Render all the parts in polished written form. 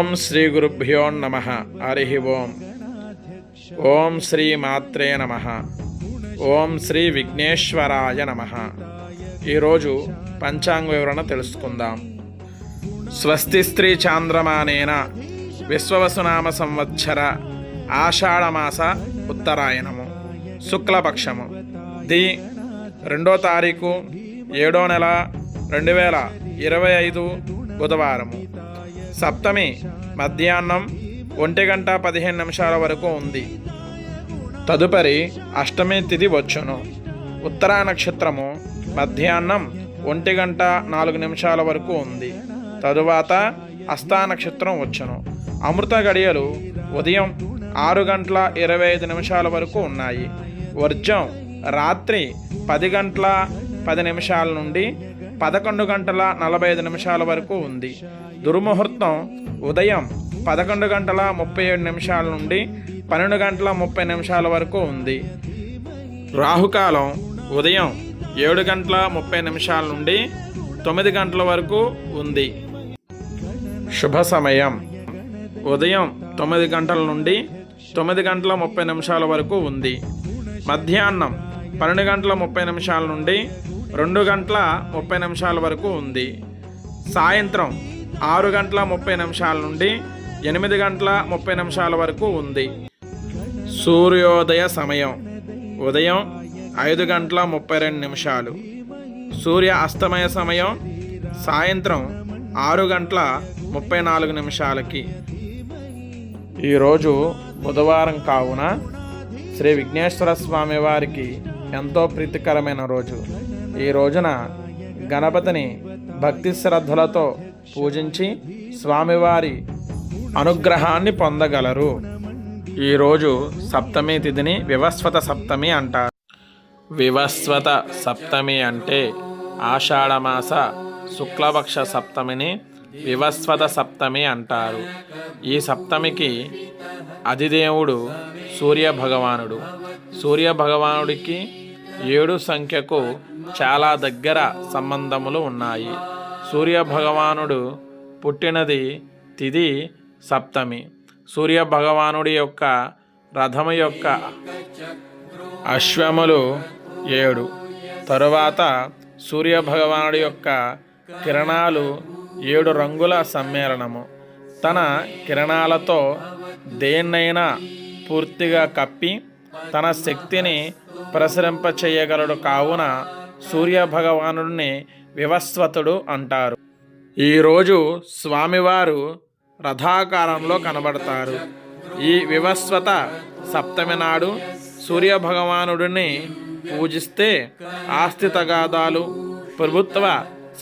ఓం శ్రీ గురుభ్యో నమః. హరి ఓం. ఓం శ్రీ మాత్రే నమః. ఓం శ్రీ విఘ్నేశ్వరాయ నమః. ఈరోజు పంచాంగ వివరణ తెలుసుకుందాం. స్వస్తి స్త్రీ చాంద్రమానేన విశ్వవసునామ సంవత్సర ఆషాఢమాస ఉత్తరాయణము శుక్లపక్షము ది 2వ తారీఖు 7వ నెల 2025 బుధవారము. సప్తమి మధ్యాహ్నం 1:15 వరకు ఉంది. తదుపరి అష్టమి తిథి వచ్చును. ఉత్తరా నక్షత్రము మధ్యాహ్నం 1:04 వరకు ఉంది. తరువాత హస్తా నక్షత్రం వచ్చును. అమృత గడియలు ఉదయం 6:25 వరకు ఉన్నాయి. వర్జం రాత్రి 10:10 నుండి 11:45 వరకు ఉంది. దుర్ముహూర్తం ఉదయం 11:37 నుండి 12:30 వరకు ఉంది. రాహుకాలం ఉదయం 7:30 నుండి 9 గంటల వరకు ఉంది. శుభ సమయం ఉదయం 9 గంటల నుండి 9:30 వరకు ఉంది. మధ్యాహ్నం 12:30 నుండి 2:30 వరకు ఉంది. సాయంత్రం 6:30 నుండి 8:30 వరకు ఉంది. సూర్యోదయ సమయం ఉదయం 5:32. సూర్య అస్తమయ సమయం సాయంత్రం 6:34. ఈరోజు బుధవారం కావున శ్రీ విఘ్నేశ్వర స్వామి వారికి ఎంతో ప్రీతికరమైన రోజు. ఈ రోజున గణపతిని భక్తి శ్రద్ధలతో పూజించి స్వామివారి అనుగ్రహాన్ని పొందగలరు. ఈరోజు సప్తమి తిథిని వివస్వత సప్తమి అంటారు. వివస్వత సప్తమి అంటే ఆషాఢమాస శుక్లపక్ష సప్తమిని వివస్వత సప్తమి అంటారు. ఈ సప్తమికి అధిదేవుడు సూర్యభగవానుడు. సూర్యభగవానుడికి 7 సంఖ్యకు చాలా దగ్గర సంబంధములు ఉన్నాయి. సూర్యభగవానుడు పుట్టినది తిథి సప్తమి. సూర్యభగవానుడి యొక్క రథము యొక్క అశ్వములు 7. తరువాత సూర్యభగవానుడి యొక్క కిరణాలు 7 రంగుల సమ్మేళనము. తన కిరణాలతో దేన్నైనా పూర్తిగా కప్పి తన శక్తిని ప్రసరింపచేయగలడు. కావున సూర్యభగవానుడిని వివస్వతుడు అంటారు. ఈరోజు స్వామివారు రథాకారంలో కనబడతారు. ఈ వివస్వత సప్తమి నాడు సూర్యభగవానుడిని పూజిస్తే ఆస్తి తగాదాలు, ప్రభుత్వ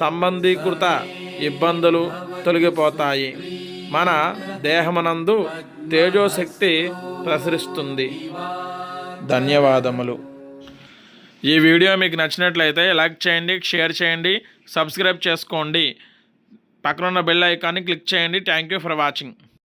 సంబంధీకృత ఇబ్బందులు తొలగిపోతాయి. మన దేహమునందు తేజోశక్తి ప్రసరిస్తుంది. ధన్యవాదములు. ఈ వీడియో మీకు నచ్చినట్లయితే లైక్ చేయండి, షేర్ చేయండి, సబ్స్క్రైబ్ చేసుకోండి. పక్కనున్న బెల్ ఐకాన్ని క్లిక్ చేయండి. Thank you for watching.